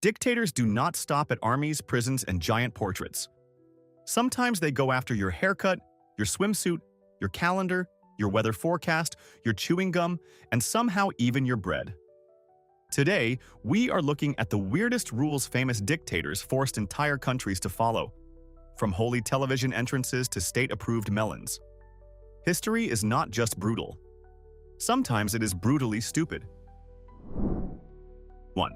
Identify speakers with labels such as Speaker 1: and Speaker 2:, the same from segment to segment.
Speaker 1: Dictators do not stop at armies, prisons, and giant portraits. Sometimes they go after your haircut, your swimsuit, your calendar, your weather forecast, your chewing gum, and somehow even your bread. Today, we are looking at the weirdest rules famous dictators forced entire countries to follow, from holy television entrances to state-approved melons. History is not just brutal. Sometimes it is brutally stupid. 1.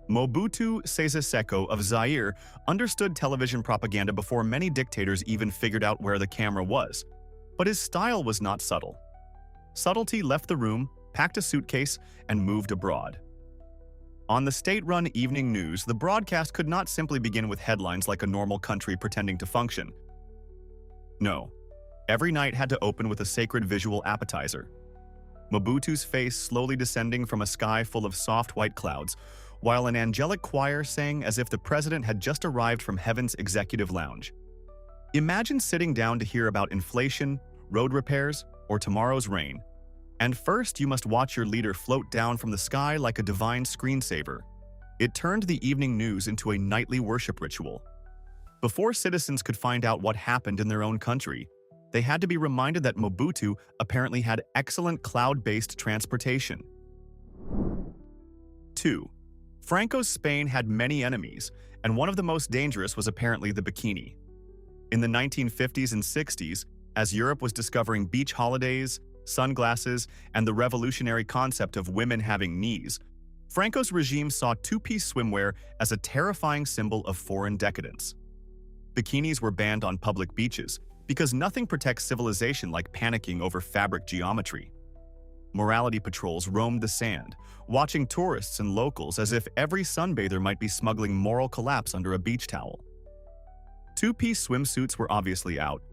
Speaker 1: Mobutu Sese Seko of Zaire understood television propaganda before many dictators even figured out where the camera was. But his style was not subtle. Subtlety left the room, packed a suitcase, and moved abroad. On the state-run evening news, the broadcast could not simply begin with headlines like a normal country pretending to function. No, every night had to open with a sacred visual appetizer. Mobutu's face slowly descending from a sky full of soft white clouds, while an angelic choir sang as if the president had just arrived from heaven's executive lounge. Imagine sitting down to hear about inflation, road repairs, or tomorrow's rain. And first, you must watch your leader float down from the sky like a divine screensaver. It turned the evening news into a nightly worship ritual. Before citizens could find out what happened in their own country, they had to be reminded that Mobutu apparently had excellent cloud-based transportation. 2. Franco's Spain had many enemies, and one of the most dangerous was apparently the bikini. In the 1950s and 60s, as Europe was discovering beach holidays, sunglasses, and the revolutionary concept of women having knees, Franco's regime saw two-piece swimwear as a terrifying symbol of foreign decadence. Bikinis were banned on public beaches because nothing protects civilization like panicking over fabric geometry. Morality patrols roamed the sand, watching tourists and locals as if every sunbather might be smuggling moral collapse under a beach towel. Two-piece swimsuits were obviously out,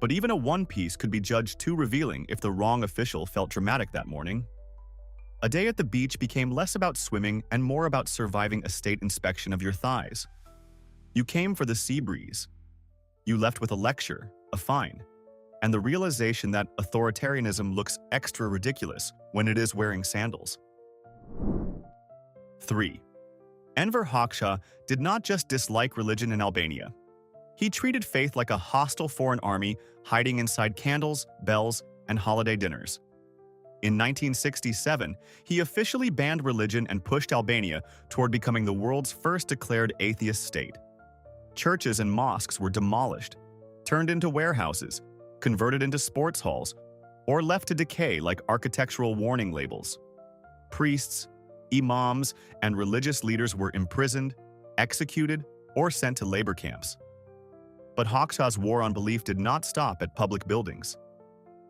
Speaker 1: but even a one-piece could be judged too revealing if the wrong official felt dramatic that morning. A day at the beach became less about swimming and more about surviving a state inspection of your thighs. You came for the sea breeze. You left with a lecture, a fine, and the realization that authoritarianism looks extra ridiculous when it is wearing sandals. 3. Enver Hoxha did not just dislike religion in Albania. He treated faith like a hostile foreign army hiding inside candles, bells, and holiday dinners. In 1967, he officially banned religion and pushed Albania toward becoming the world's first declared atheist state. Churches and mosques were demolished, turned into warehouses, converted into sports halls, or left to decay like architectural warning labels. Priests, imams, and religious leaders were imprisoned, executed, or sent to labor camps. But Hoxha's war on belief did not stop at public buildings.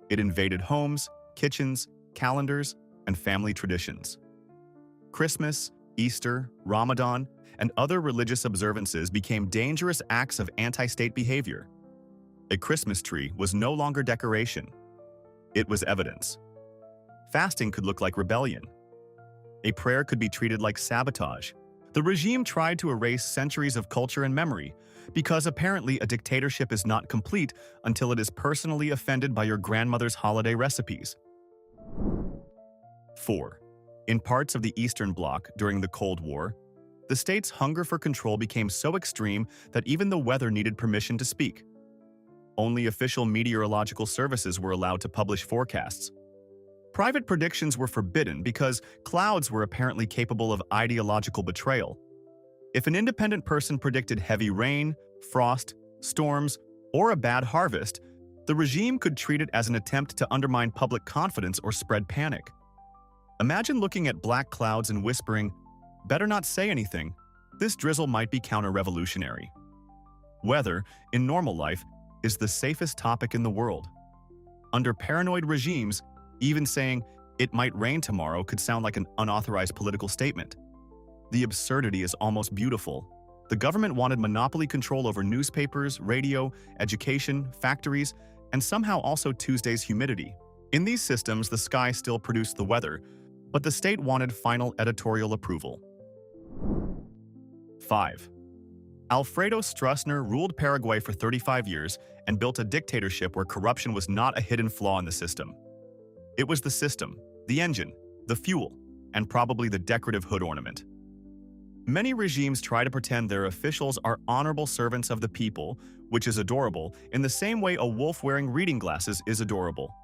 Speaker 1: It invaded homes, kitchens, calendars, and family traditions. Christmas, Easter, Ramadan, and other religious observances became dangerous acts of anti-state behavior. A Christmas tree was no longer decoration. It was evidence. Fasting could look like rebellion. A prayer could be treated like sabotage. The regime tried to erase centuries of culture and memory, because apparently a dictatorship is not complete until it is personally offended by your grandmother's holiday recipes. 4. In parts of the Eastern Bloc during the Cold War, the state's hunger for control became so extreme that even the weather needed permission to speak. Only official meteorological services were allowed to publish forecasts. Private predictions were forbidden because clouds were apparently capable of ideological betrayal. If an independent person predicted heavy rain, frost, storms, or a bad harvest, the regime could treat it as an attempt to undermine public confidence or spread panic. Imagine looking at black clouds and whispering, "Better not say anything. This drizzle might be counter-revolutionary." Weather, in normal life, is the safest topic in the world. Under paranoid regimes, even saying, "It might rain tomorrow" could sound like an unauthorized political statement. The absurdity is almost beautiful. The government wanted monopoly control over newspapers, radio, education, factories, and somehow also Tuesday's humidity. In these systems, the sky still produced the weather, but the state wanted final editorial approval. 5. Alfredo Stroessner ruled Paraguay for 35 years and built a dictatorship where corruption was not a hidden flaw in the system. It was the system, the engine, the fuel, and probably the decorative hood ornament. Many regimes try to pretend their officials are honorable servants of the people, which is adorable, in the same way a wolf wearing reading glasses is adorable.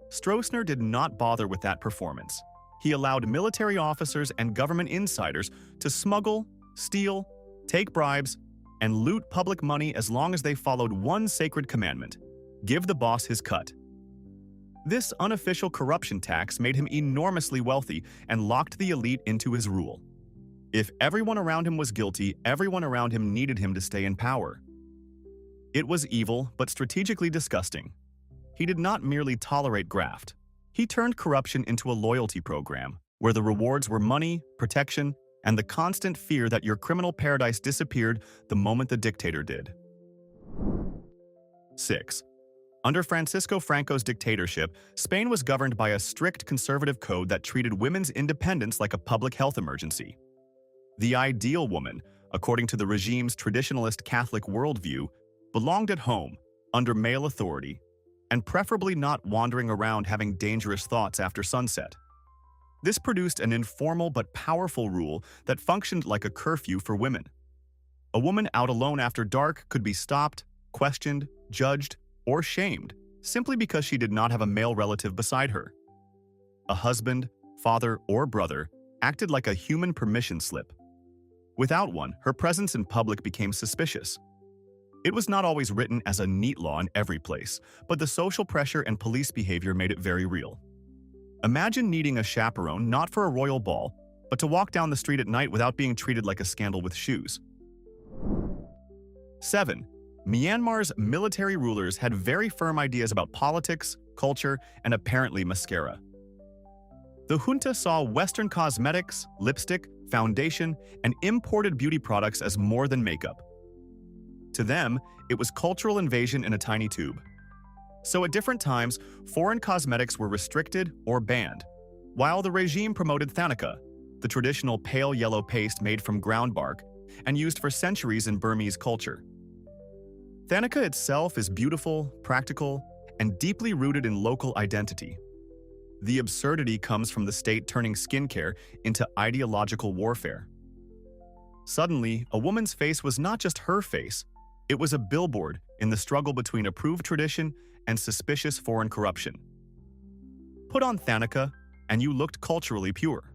Speaker 1: Stroessner did not bother with that performance. He allowed military officers and government insiders to smuggle, steal, take bribes, and loot public money as long as they followed one sacred commandment: give the boss his cut. This unofficial corruption tax made him enormously wealthy and locked the elite into his rule. If everyone around him was guilty, everyone around him needed him to stay in power. It was evil, but strategically disgusting. He did not merely tolerate graft. He turned corruption into a loyalty program, where the rewards were money, protection, and the constant fear that your criminal paradise disappeared the moment the dictator did. 6. Under Francisco Franco's dictatorship, Spain was governed by a strict conservative code that treated women's independence like a public health emergency. The ideal woman, according to the regime's traditionalist Catholic worldview, belonged at home, under male authority, and preferably not wandering around having dangerous thoughts after sunset. This produced an informal but powerful rule that functioned like a curfew for women. A woman out alone after dark could be stopped, questioned, judged, or shamed simply because she did not have a male relative beside her. A husband, father, or brother acted like a human permission slip. Without one, her presence in public became suspicious. It was not always written as a neat law in every place, but the social pressure and police behavior made it very real. Imagine needing a chaperone not for a royal ball, but to walk down the street at night without being treated like a scandal with shoes. 7. Myanmar's military rulers had very firm ideas about politics, culture, and apparently mascara. The junta saw Western cosmetics, lipstick, foundation, and imported beauty products as more than makeup. To them, it was cultural invasion in a tiny tube. So at different times, foreign cosmetics were restricted or banned, while the regime promoted thanica, the traditional pale yellow paste made from ground bark and used for centuries in Burmese culture. Thanica itself is beautiful, practical, and deeply rooted in local identity. The absurdity comes from the state turning skincare into ideological warfare. Suddenly, a woman's face was not just her face, it was a billboard in the struggle between approved tradition and suspicious foreign corruption. Put on thanica, and you looked culturally pure.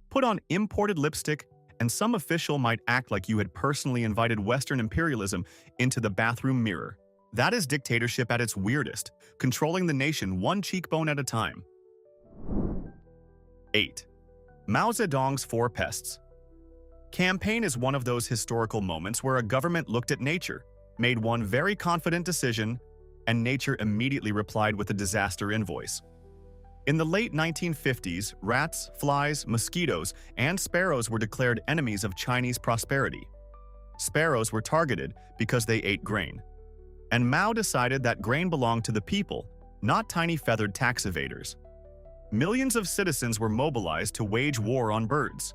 Speaker 1: Put on imported lipstick, and some official might act like you had personally invited Western imperialism into the bathroom mirror. That is dictatorship at its weirdest, controlling the nation one cheekbone at a time. 8. Mao Zedong's 4 pests. Campaign is one of those historical moments where a government looked at nature, made one very confident decision, and nature immediately replied with a disaster invoice. In the late 1950s, rats, flies, mosquitoes, and sparrows were declared enemies of Chinese prosperity. Sparrows were targeted because they ate grain. And Mao decided that grain belonged to the people, not tiny feathered tax evaders. Millions of citizens were mobilized to wage war on birds.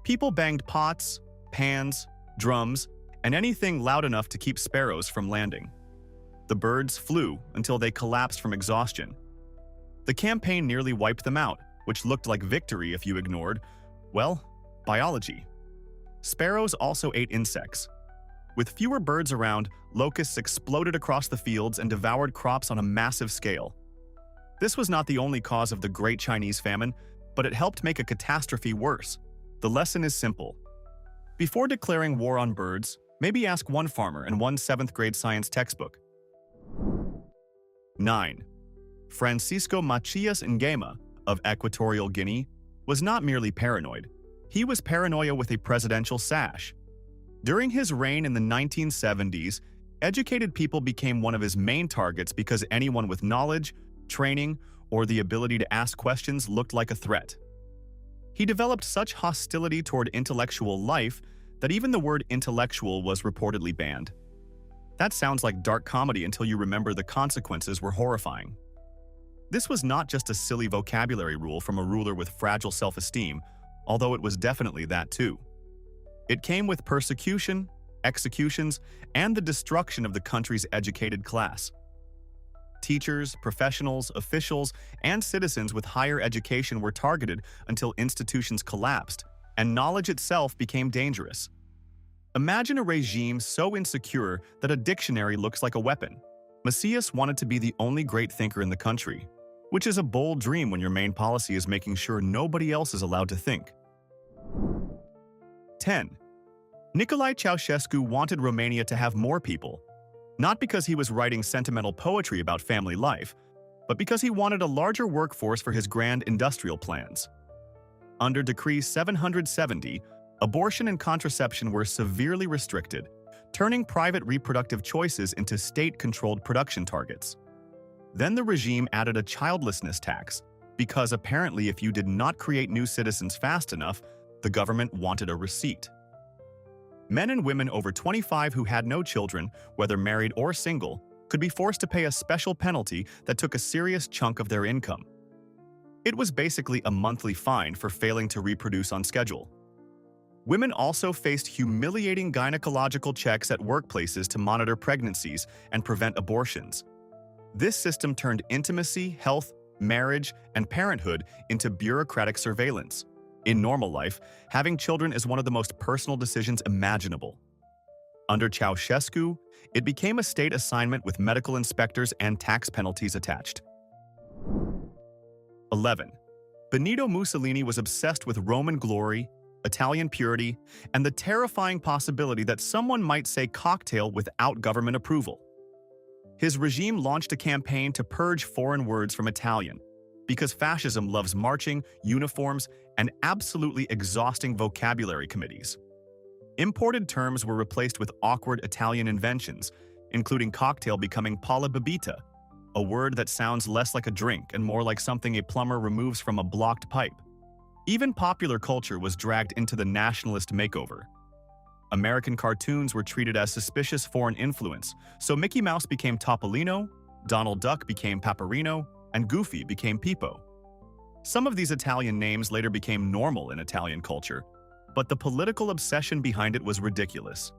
Speaker 1: People banged pots, pans, drums, and anything loud enough to keep sparrows from landing. The birds flew until they collapsed from exhaustion. The campaign nearly wiped them out, which looked like victory if you ignored, well, biology. Sparrows also ate insects. With fewer birds around, locusts exploded across the fields and devoured crops on a massive scale. This was not the only cause of the Great Chinese Famine, but it helped make a catastrophe worse. The lesson is simple. Before declaring war on birds, maybe ask one farmer and one 7th grade science textbook. 9. Francisco Macias Nguema of Equatorial Guinea was not merely paranoid. He was paranoia with a presidential sash. During his reign in the 1970s, educated people became one of his main targets because anyone with knowledge, training, or the ability to ask questions looked like a threat. He developed such hostility toward intellectual life that even the word intellectual was reportedly banned. That sounds like dark comedy until you remember the consequences were horrifying. This was not just a silly vocabulary rule from a ruler with fragile self-esteem, although it was definitely that too. It came with persecution, executions, and the destruction of the country's educated class. Teachers, professionals, officials, and citizens with higher education were targeted until institutions collapsed and knowledge itself became dangerous. Imagine a regime so insecure that a dictionary looks like a weapon. Macias wanted to be the only great thinker in the country, which is a bold dream when your main policy is making sure nobody else is allowed to think. 10. Nicolae Ceaușescu wanted Romania to have more people, not because he was writing sentimental poetry about family life, but because he wanted a larger workforce for his grand industrial plans. Under Decree 770, abortion and contraception were severely restricted, turning private reproductive choices into state-controlled production targets. Then the regime added a childlessness tax, because apparently if you did not create new citizens fast enough, the government wanted a receipt. Men and women over 25 who had no children, whether married or single, could be forced to pay a special penalty that took a serious chunk of their income. It was basically a monthly fine for failing to reproduce on schedule. Women also faced humiliating gynecological checks at workplaces to monitor pregnancies and prevent abortions. This system turned intimacy, health, marriage, and parenthood into bureaucratic surveillance. In normal life, having children is one of the most personal decisions imaginable. Under Ceaușescu, it became a state assignment with medical inspectors and tax penalties attached. 11. Benito Mussolini was obsessed with Roman glory, Italian purity, and the terrifying possibility that someone might say cocktail without government approval. His regime launched a campaign to purge foreign words from Italian, because fascism loves marching, uniforms, and absolutely exhausting vocabulary committees. Imported terms were replaced with awkward Italian inventions, including cocktail becoming palla bibita, a word that sounds less like a drink and more like something a plumber removes from a blocked pipe. Even popular culture was dragged into the nationalist makeover. American cartoons were treated as suspicious foreign influence, so Mickey Mouse became Topolino, Donald Duck became Paperino, and Goofy became Pippo. Some of these Italian names later became normal in Italian culture, but the political obsession behind it was ridiculous.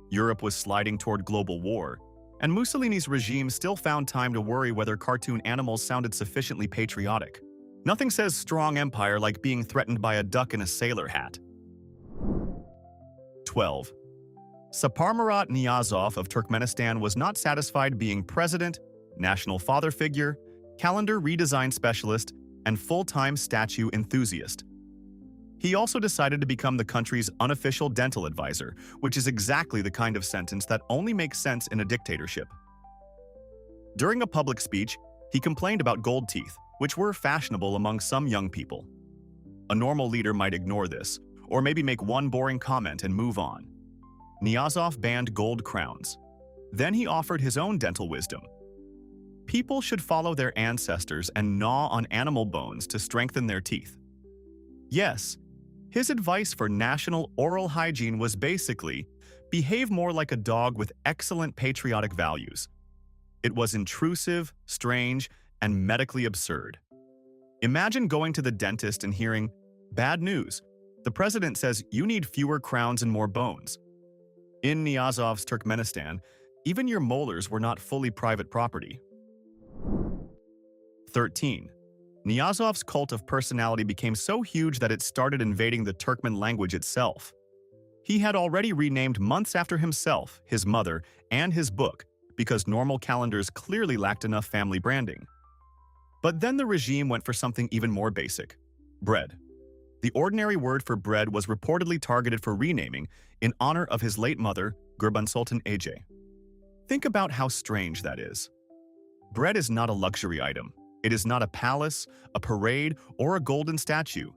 Speaker 1: Europe was sliding toward global war, and Mussolini's regime still found time to worry whether cartoon animals sounded sufficiently patriotic. Nothing says strong empire like being threatened by a duck in a sailor hat. 12. Saparmurat Nyazov of Turkmenistan was not satisfied being president, national father figure, calendar redesign specialist, and full-time statue enthusiast. He also decided to become the country's unofficial dental advisor, which is exactly the kind of sentence that only makes sense in a dictatorship. During a public speech, he complained about gold teeth, which were fashionable among some young people. A normal leader might ignore this, or maybe make one boring comment and move on. Nyazov banned gold crowns. Then he offered his own dental wisdom. People should follow their ancestors and gnaw on animal bones to strengthen their teeth. Yes, his advice for national oral hygiene was basically, behave more like a dog with excellent patriotic values. It was intrusive, strange, and medically absurd. Imagine going to the dentist and hearing, "Bad news. The president says you need fewer crowns and more bones." In Nyazov's Turkmenistan, even your molars were not fully private property. 13. Nyazov's cult of personality became so huge that it started invading the Turkmen language itself. He had already renamed months after himself, his mother, and his book, because normal calendars clearly lacked enough family branding. But then the regime went for something even more basic: bread. The ordinary word for bread was reportedly targeted for renaming in honor of his late mother, Gurban Sultan Ece. Think about how strange that is. Bread is not a luxury item. It is not a palace, a parade, or a golden statue.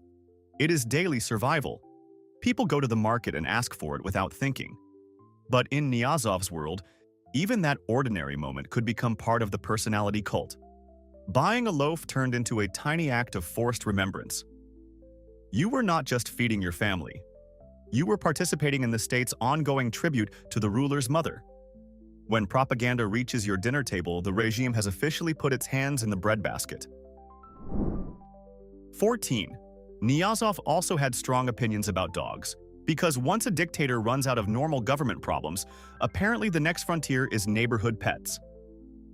Speaker 1: It is daily survival. People go to the market and ask for it without thinking. But in Nyazov's world, even that ordinary moment could become part of the personality cult. Buying a loaf turned into a tiny act of forced remembrance. You were not just feeding your family. You were participating in the state's ongoing tribute to the ruler's mother. When propaganda reaches your dinner table, the regime has officially put its hands in the breadbasket. 14. Nyazov also had strong opinions about dogs, because once a dictator runs out of normal government problems, apparently the next frontier is neighborhood pets.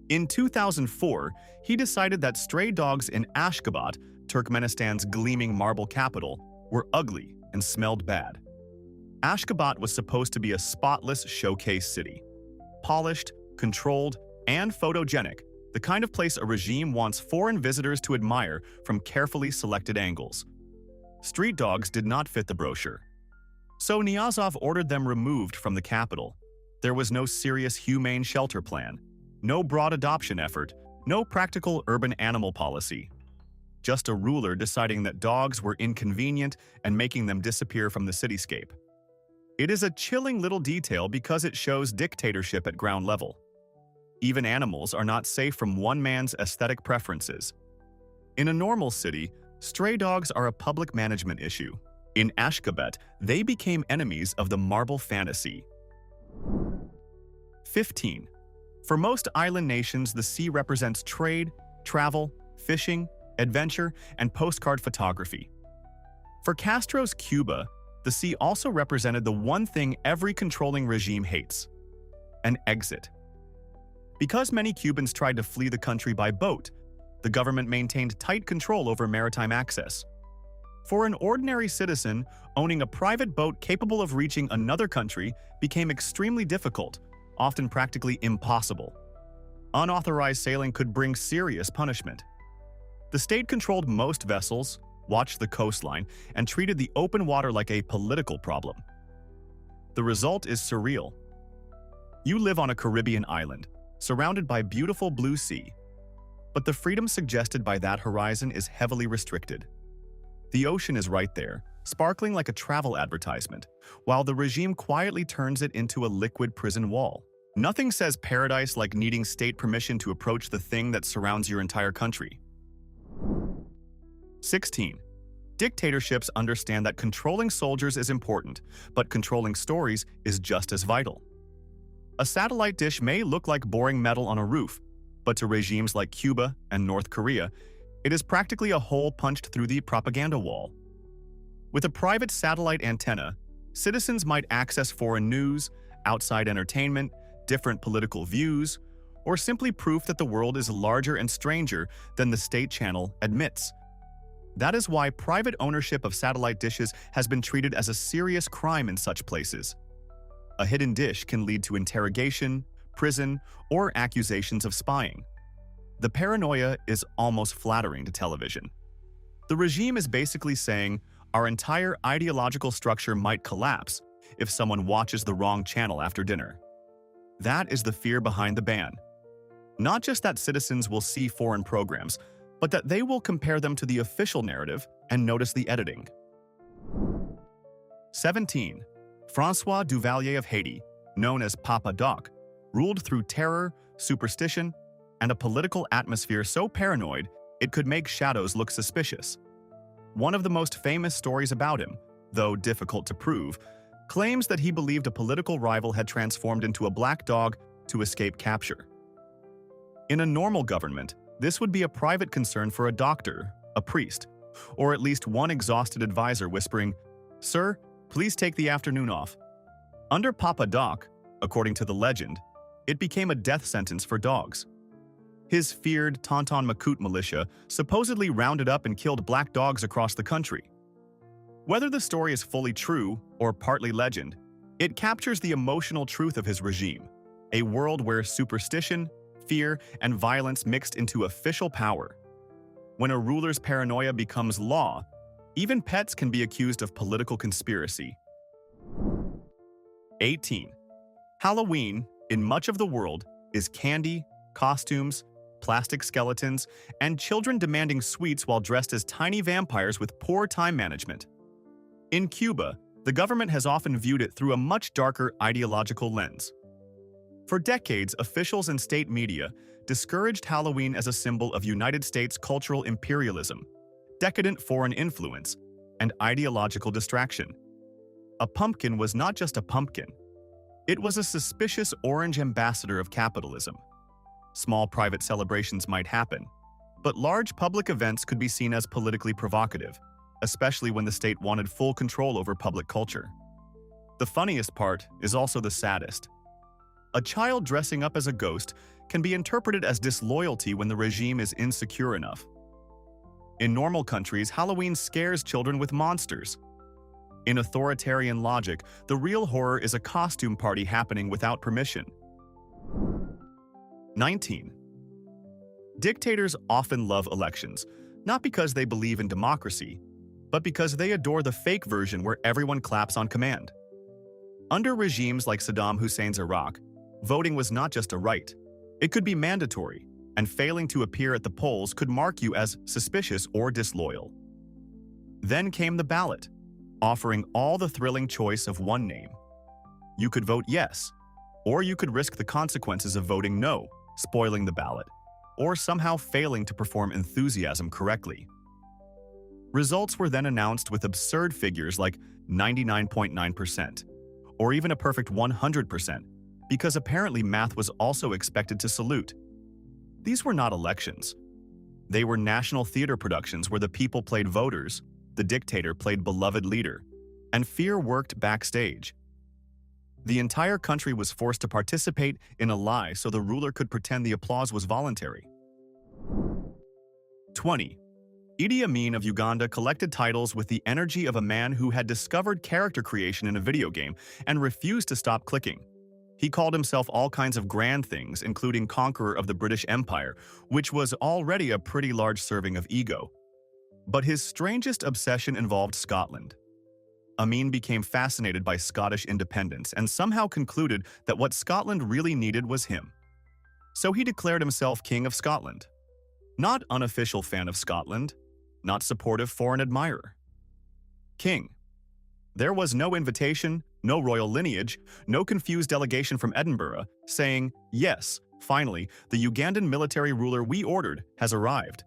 Speaker 1: In 2004, he decided that stray dogs in Ashgabat, Turkmenistan's gleaming marble capital, were ugly and smelled bad. Ashgabat was supposed to be a spotless showcase city. Polished, controlled, and photogenic, the kind of place a regime wants foreign visitors to admire from carefully selected angles. Street dogs did not fit the brochure. So Nyazov ordered them removed from the capital. There was no serious humane shelter plan, no broad adoption effort, no practical urban animal policy. Just a ruler deciding that dogs were inconvenient and making them disappear from the cityscape. It is a chilling little detail because it shows dictatorship at ground level. Even animals are not safe from one man's aesthetic preferences. In a normal city, stray dogs are a public management issue. In Ashgabat, they became enemies of the marble fantasy. 15. For most island nations, the sea represents trade, travel, fishing, adventure, and postcard photography. For Castro's Cuba, the sea also represented the one thing every controlling regime hates: an exit. Because many Cubans tried to flee the country by boat, the government maintained tight control over maritime access. For an ordinary citizen, owning a private boat capable of reaching another country became extremely difficult, often practically impossible. Unauthorized sailing could bring serious punishment. The state controlled most vessels, watched the coastline, and treated the open water like a political problem. The result is surreal. You live on a Caribbean island, surrounded by beautiful blue sea, but the freedom suggested by that horizon is heavily restricted. The ocean is right there, sparkling like a travel advertisement, while the regime quietly turns it into a liquid prison wall. Nothing says paradise like needing state permission to approach the thing that surrounds your entire country. 16. Dictatorships understand that controlling soldiers is important, but controlling stories is just as vital. A satellite dish may look like boring metal on a roof, but to regimes like Cuba and North Korea, it is practically a hole punched through the propaganda wall. With a private satellite antenna, citizens might access foreign news, outside entertainment, different political views, or simply proof that the world is larger and stranger than the state channel admits. That is why private ownership of satellite dishes has been treated as a serious crime in such places. A hidden dish can lead to interrogation, prison, or accusations of spying. The paranoia is almost flattering to television. The regime is basically saying our entire ideological structure might collapse if someone watches the wrong channel after dinner. That is the fear behind the ban. Not just that citizens will see foreign programs, but that they will compare them to the official narrative and notice the editing. 17. François Duvalier of Haiti, known as Papa Doc, ruled through terror, superstition, and a political atmosphere so paranoid it could make shadows look suspicious. One of the most famous stories about him, though difficult to prove, claims that he believed a political rival had transformed into a black dog to escape capture. In a normal government, this would be a private concern for a doctor, a priest, or at least one exhausted advisor whispering, "Sir, please take the afternoon off." Under Papa Doc, according to the legend, it became a death sentence for dogs. His feared Tonton Macoute militia supposedly rounded up and killed black dogs across the country. Whether the story is fully true or partly legend, it captures the emotional truth of his regime, a world where superstition, fear, and violence mixed into official power. When a ruler's paranoia becomes law, even pets can be accused of political conspiracy. 18. Halloween, in much of the world, is candy, costumes, plastic skeletons, and children demanding sweets while dressed as tiny vampires with poor time management. In Cuba, the government has often viewed it through a much darker ideological lens. For decades, officials and state media discouraged Halloween as a symbol of United States cultural imperialism, decadent foreign influence, and ideological distraction. A pumpkin was not just a pumpkin. It was a suspicious orange ambassador of capitalism. Small private celebrations might happen, but large public events could be seen as politically provocative, especially when the state wanted full control over public culture. The funniest part is also the saddest. A child dressing up as a ghost can be interpreted as disloyalty when the regime is insecure enough. In normal countries, Halloween scares children with monsters. In authoritarian logic, the real horror is a costume party happening without permission. 19. Dictators often love elections, not because they believe in democracy, but because they adore the fake version where everyone claps on command. Under regimes like Saddam Hussein's Iraq, voting was not just a right. It could be mandatory, and failing to appear at the polls could mark you as suspicious or disloyal. Then came the ballot, offering all the thrilling choice of one name. You could vote yes, or you could risk the consequences of voting no, spoiling the ballot, or somehow failing to perform enthusiasm correctly. Results were then announced with absurd figures like 99.9%, or even a perfect 100%, because apparently math was also expected to salute. These were not elections. They were national theater productions where the people played voters, the dictator played beloved leader, and fear worked backstage. The entire country was forced to participate in a lie so the ruler could pretend the applause was voluntary. 20. Idi Amin of Uganda collected titles with the energy of a man who had discovered character creation in a video game and refused to stop clicking. He called himself all kinds of grand things, including conqueror of the British Empire, which was already a pretty large serving of ego. But his strangest obsession involved Scotland. Amin became fascinated by Scottish independence and somehow concluded that what Scotland really needed was him. So he declared himself King of Scotland. Not unofficial fan of Scotland, not supportive foreign admirer. King. There was no invitation, no royal lineage, no confused delegation from Edinburgh saying, "Yes, finally, the Ugandan military ruler we ordered has arrived."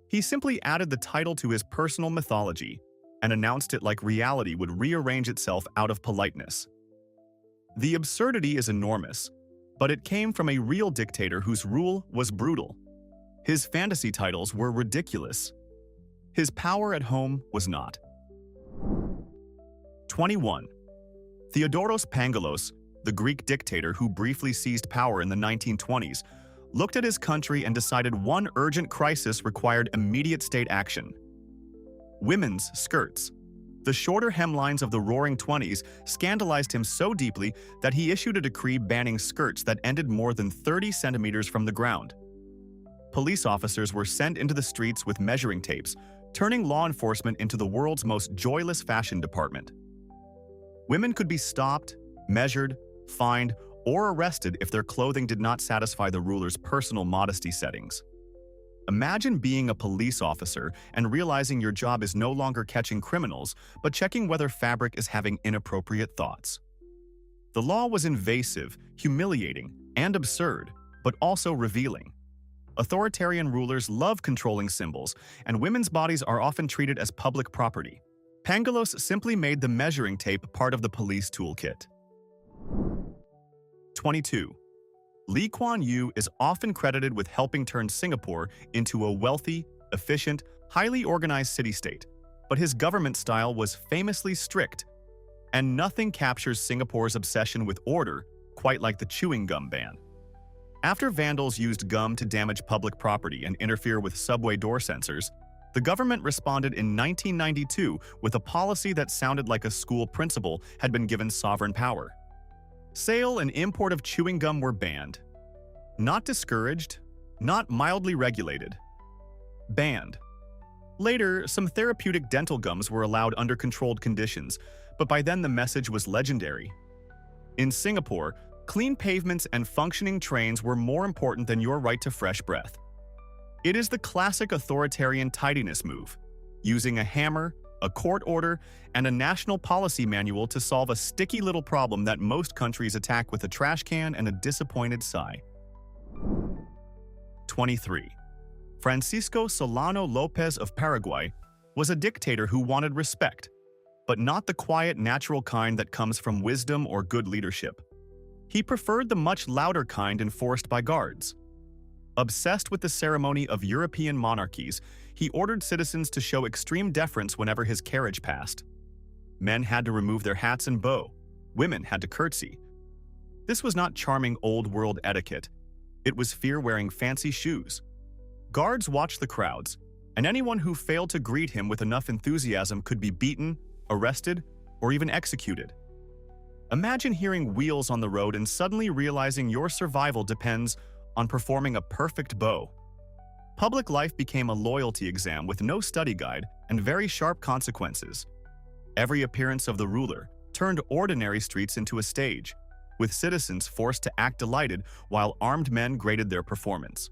Speaker 1: He simply added the title to his personal mythology and announced it like reality would rearrange itself out of politeness. The absurdity is enormous, but it came from a real dictator whose rule was brutal. His fantasy titles were ridiculous. His power at home was not. 21. Theodoros Pangalos, the Greek dictator who briefly seized power in the 1920s, looked at his country and decided one urgent crisis required immediate state action. Women's skirts. The shorter hemlines of the Roaring Twenties scandalized him so deeply that he issued a decree banning skirts that ended more than 30 centimeters from the ground. Police officers were sent into the streets with measuring tapes, turning law enforcement into the world's most joyless fashion department. Women could be stopped, measured, fined, or arrested if their clothing did not satisfy the ruler's personal modesty settings. Imagine being a police officer and realizing your job is no longer catching criminals, but checking whether fabric is having inappropriate thoughts. The law was invasive, humiliating, and absurd, but also revealing. Authoritarian rulers love controlling symbols, and women's bodies are often treated as public property. Pangalos simply made the measuring tape part of the police toolkit. 22. Lee Kuan Yew is often credited with helping turn Singapore into a wealthy, efficient, highly organized city-state, but his government style was famously strict, and nothing captures Singapore's obsession with order quite like the chewing gum ban. After vandals used gum to damage public property and interfere with subway door sensors, the government responded in 1992 with a policy that sounded like a school principal had been given sovereign power. Sale and import of chewing gum were banned. Not discouraged, not mildly regulated. Banned. Later, some therapeutic dental gums were allowed under controlled conditions, but by then the message was legendary. In Singapore, clean pavements and functioning trains were more important than your right to fresh breath. It is the classic authoritarian tidiness move, using a hammer, a court order, and a national policy manual to solve a sticky little problem that most countries attack with a trash can and a disappointed sigh. 23. Francisco Solano López of Paraguay was a dictator who wanted respect, but not the quiet, natural kind that comes from wisdom or good leadership. He preferred the much louder kind enforced by guards. Obsessed with the ceremony of European monarchies, he ordered citizens to show extreme deference whenever his carriage passed. Men had to remove their hats and bow. Women had to curtsy. This was not charming old-world etiquette. It was fear wearing fancy shoes. Guards watched the crowds, and anyone who failed to greet him with enough enthusiasm could be beaten, arrested, or even executed. Imagine hearing wheels on the road and suddenly realizing your survival depends on performing a perfect bow. Public life became a loyalty exam with no study guide and very sharp consequences. Every appearance of the ruler turned ordinary streets into a stage, with citizens forced to act delighted while armed men graded their performance.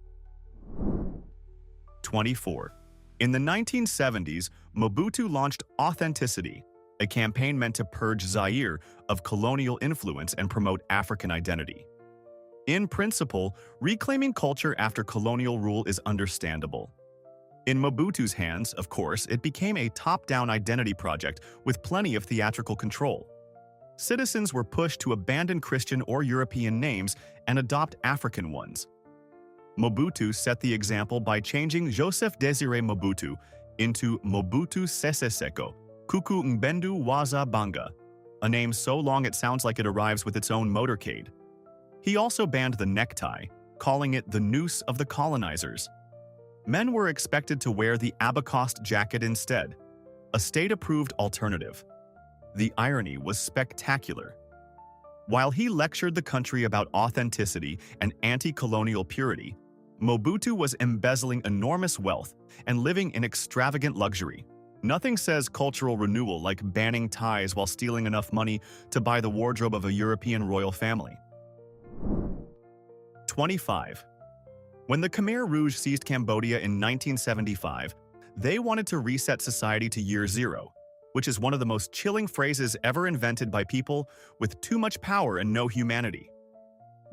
Speaker 1: 24. In the 1970s, Mobutu launched Authenticity, a campaign meant to purge Zaire of colonial influence and promote African identity. In principle, reclaiming culture after colonial rule is understandable. In Mobutu's hands, of course, it became a top-down identity project with plenty of theatrical control. Citizens were pushed to abandon Christian or European names and adopt African ones. Mobutu set the example by changing Joseph Désiré Mobutu into Mobutu Sese Seko, Kuku Mbendu Waza Banga, a name so long it sounds like it arrives with its own motorcade. He also banned the necktie, calling it the noose of the colonizers. Men were expected to wear the Abacost jacket instead, a state-approved alternative. The irony was spectacular. While he lectured the country about authenticity and anti-colonial purity, Mobutu was embezzling enormous wealth and living in extravagant luxury. Nothing says cultural renewal like banning ties while stealing enough money to buy the wardrobe of a European royal family. 25. When the Khmer Rouge seized Cambodia in 1975, they wanted to reset society to year zero, which is one of the most chilling phrases ever invented by people with too much power and no humanity.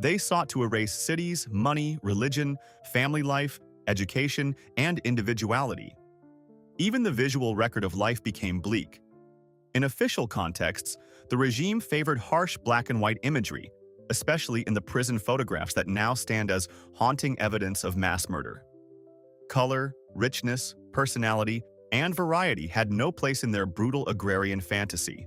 Speaker 1: They sought to erase cities, money, religion, family life, education, and individuality. Even the visual record of life became bleak. In official contexts, the regime favored harsh black and white imagery, especially in the prison photographs that now stand as haunting evidence of mass murder. Color, richness, personality, and variety had no place in their brutal agrarian fantasy.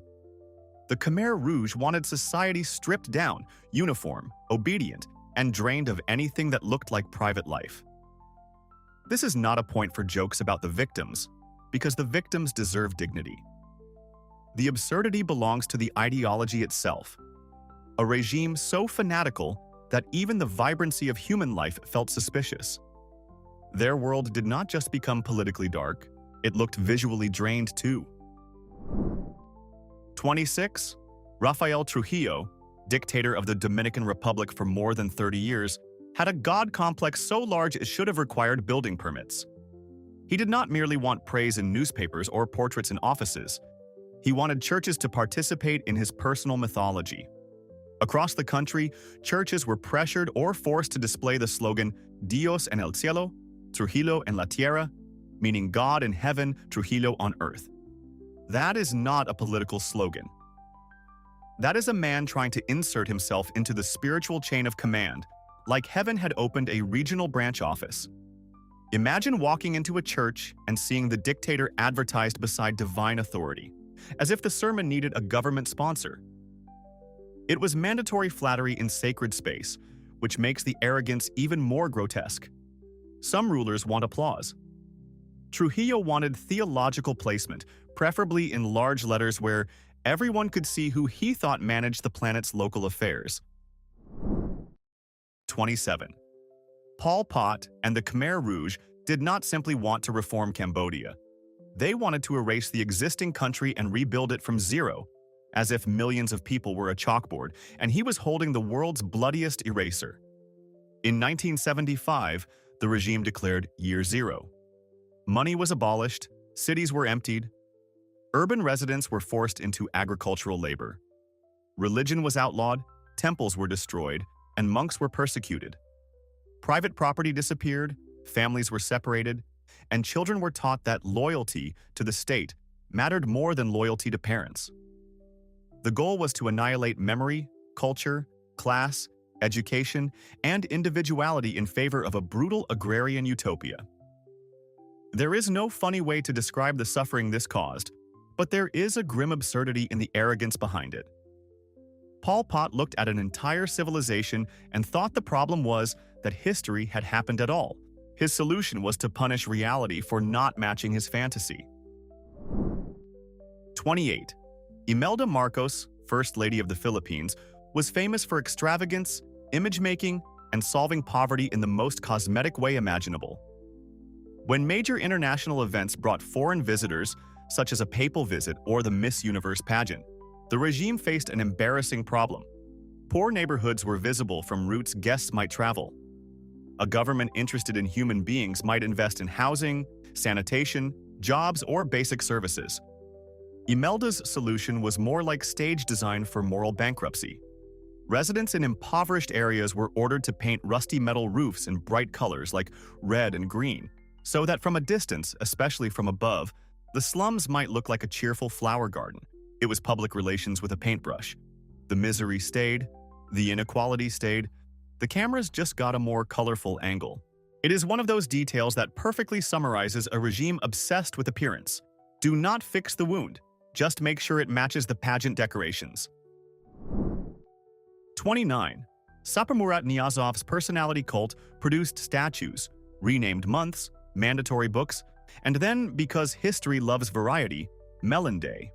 Speaker 1: The Khmer Rouge wanted society stripped down, uniform, obedient, and drained of anything that looked like private life. This is not a point for jokes about the victims, because the victims deserve dignity. The absurdity belongs to the ideology itself, a regime so fanatical that even the vibrancy of human life felt suspicious. Their world did not just become politically dark, it looked visually drained too. 26. Rafael Trujillo, dictator of the Dominican Republic for more than 30 years, had a god complex so large it should have required building permits. He did not merely want praise in newspapers or portraits in offices. He wanted churches to participate in his personal mythology. Across the country, churches were pressured or forced to display the slogan Dios en el cielo, Trujillo en la tierra, meaning God in heaven, Trujillo on earth. That is not a political slogan. That is a man trying to insert himself into the spiritual chain of command, like heaven had opened a regional branch office. Imagine walking into a church and seeing the dictator advertised beside divine authority, as if the sermon needed a government sponsor. It was mandatory flattery in sacred space, which makes the arrogance even more grotesque. Some rulers want applause. Trujillo wanted theological placement, preferably in large letters where everyone could see who he thought managed the planet's local affairs. 27. Pol Pot and the Khmer Rouge did not simply want to reform Cambodia. They wanted to erase the existing country and rebuild it from zero, as if millions of people were a chalkboard, and he was holding the world's bloodiest eraser. In 1975, the regime declared Year Zero. Money was abolished, cities were emptied, urban residents were forced into agricultural labor. Religion was outlawed, temples were destroyed, and monks were persecuted. Private property disappeared, families were separated, and children were taught that loyalty to the state mattered more than loyalty to parents. The goal was to annihilate memory, culture, class, education, and individuality in favor of a brutal agrarian utopia. There is no funny way to describe the suffering this caused, but there is a grim absurdity in the arrogance behind it. Pol Pot looked at an entire civilization and thought the problem was that history had happened at all. His solution was to punish reality for not matching his fantasy. 28. Imelda Marcos, First Lady of the Philippines, was famous for extravagance, image-making, and solving poverty in the most cosmetic way imaginable. When major international events brought foreign visitors, such as a papal visit or the Miss Universe pageant, the regime faced an embarrassing problem. Poor neighborhoods were visible from routes guests might travel. A government interested in human beings might invest in housing, sanitation, jobs, or basic services. Imelda's solution was more like stage design for moral bankruptcy. Residents in impoverished areas were ordered to paint rusty metal roofs in bright colors like red and green, so that from a distance, especially from above, the slums might look like a cheerful flower garden. It was public relations with a paintbrush. The misery stayed, the inequality stayed, the cameras just got a more colorful angle. It is one of those details that perfectly summarizes a regime obsessed with appearance. Do not fix the wound, just make sure it matches the pageant decorations. 29. Saparmurat Nyazov's personality cult produced statues, renamed months, mandatory books, and then, because history loves variety, Melon Day.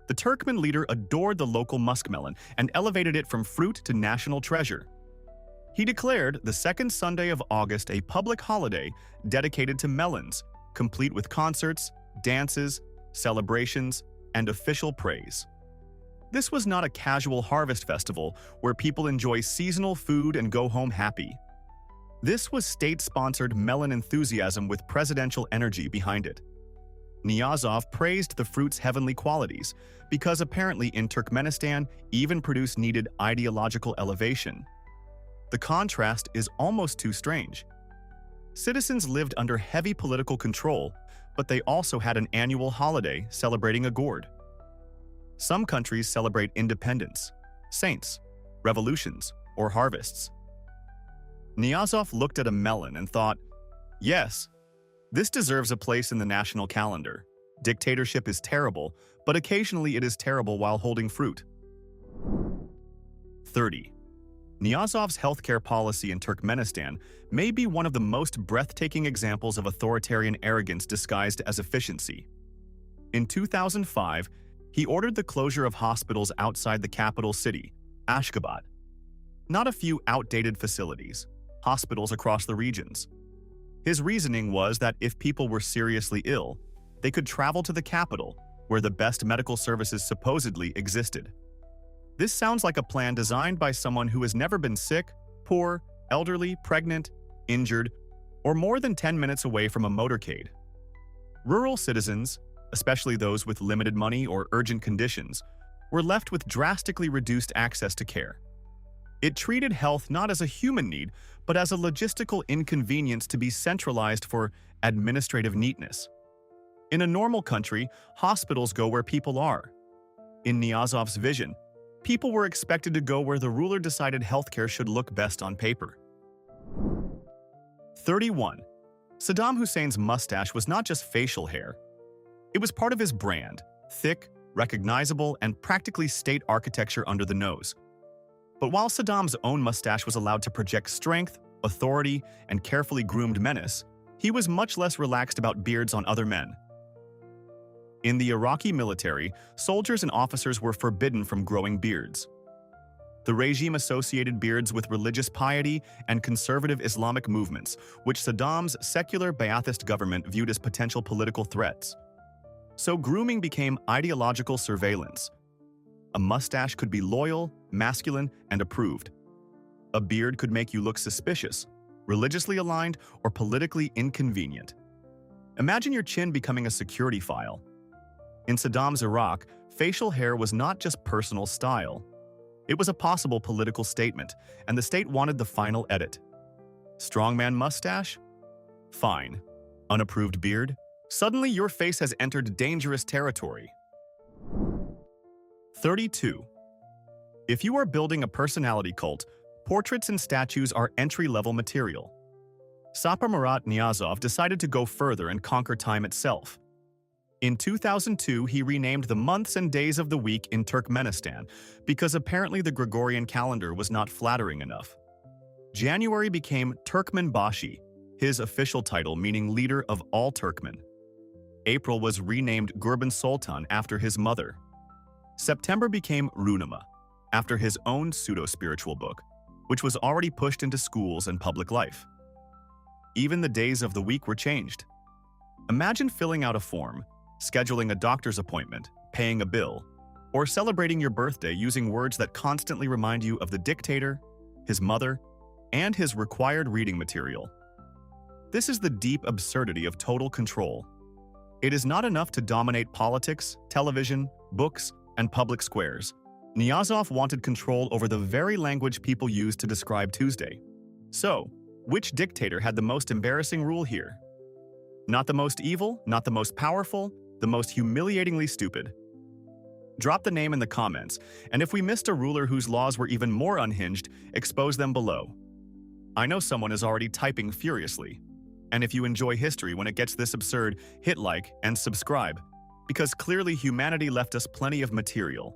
Speaker 1: The Turkmen leader adored the local muskmelon and elevated it from fruit to national treasure. He declared the second Sunday of August a public holiday dedicated to melons, complete with concerts, dances, celebrations, and official praise. This was not a casual harvest festival where people enjoy seasonal food and go home happy. This was state-sponsored melon enthusiasm with presidential energy behind it. Nyazov praised the fruit's heavenly qualities because apparently in Turkmenistan even produce needed ideological elevation. The contrast is almost too strange. Citizens lived under heavy political control, but they also had an annual holiday celebrating a gourd. Some countries celebrate independence, saints, revolutions, or harvests. Nyazov looked at a melon and thought, yes, this deserves a place in the national calendar. Dictatorship is terrible, but occasionally it is terrible while holding fruit. 30. Nyazov's healthcare policy in Turkmenistan may be one of the most breathtaking examples of authoritarian arrogance disguised as efficiency. In 2005, he ordered the closure of hospitals outside the capital city, Ashgabat. Not a few outdated facilities, hospitals across the regions. His reasoning was that if people were seriously ill, they could travel to the capital, where the best medical services supposedly existed. This sounds like a plan designed by someone who has never been sick, poor, elderly, pregnant, injured, or more than 10 minutes away from a motorcade. Rural citizens, especially those with limited money or urgent conditions, were left with drastically reduced access to care. It treated health not as a human need, but as a logistical inconvenience to be centralized for administrative neatness. In a normal country, hospitals go where people are. In Nyazov's vision, people were expected to go where the ruler decided healthcare should look best on paper. 31. Saddam Hussein's mustache was not just facial hair. It was part of his brand, thick, recognizable, and practically state architecture under the nose. But while Saddam's own mustache was allowed to project strength, authority, and carefully groomed menace, he was much less relaxed about beards on other men. In the Iraqi military, soldiers and officers were forbidden from growing beards. The regime associated beards with religious piety and conservative Islamic movements, which Saddam's secular Ba'athist government viewed as potential political threats. So grooming became ideological surveillance. A mustache could be loyal, masculine, and approved. A beard could make you look suspicious, religiously aligned, or politically inconvenient. Imagine your chin becoming a security file. In Saddam's Iraq, facial hair was not just personal style. It was a possible political statement, and the state wanted the final edit. Strongman mustache? Fine. Unapproved beard? Suddenly your face has entered dangerous territory. 32. If you are building a personality cult, portraits and statues are entry-level material. Saparmurat Nyazov decided to go further and conquer time itself. In 2002, he renamed the months and days of the week in Turkmenistan because apparently the Gregorian calendar was not flattering enough. January became Turkmenbashi, his official title meaning leader of all Turkmen. April was renamed Gurban Sultan after his mother. September became Runama, after his own pseudo-spiritual book, which was already pushed into schools and public life. Even the days of the week were changed. Imagine filling out a form, scheduling a doctor's appointment, paying a bill, or celebrating your birthday using words that constantly remind you of the dictator, his mother, and his required reading material. This is the deep absurdity of total control. It is not enough to dominate politics, television, books, and public squares. Nyazov wanted control over the very language people use to describe Tuesday. So, which dictator had the most embarrassing rule here? Not the most evil, not the most powerful, the most humiliatingly stupid. Drop the name in the comments, and if we missed a ruler whose laws were even more unhinged, expose them below. I know someone is already typing furiously. And if you enjoy history when it gets this absurd, hit like and subscribe, because clearly humanity left us plenty of material.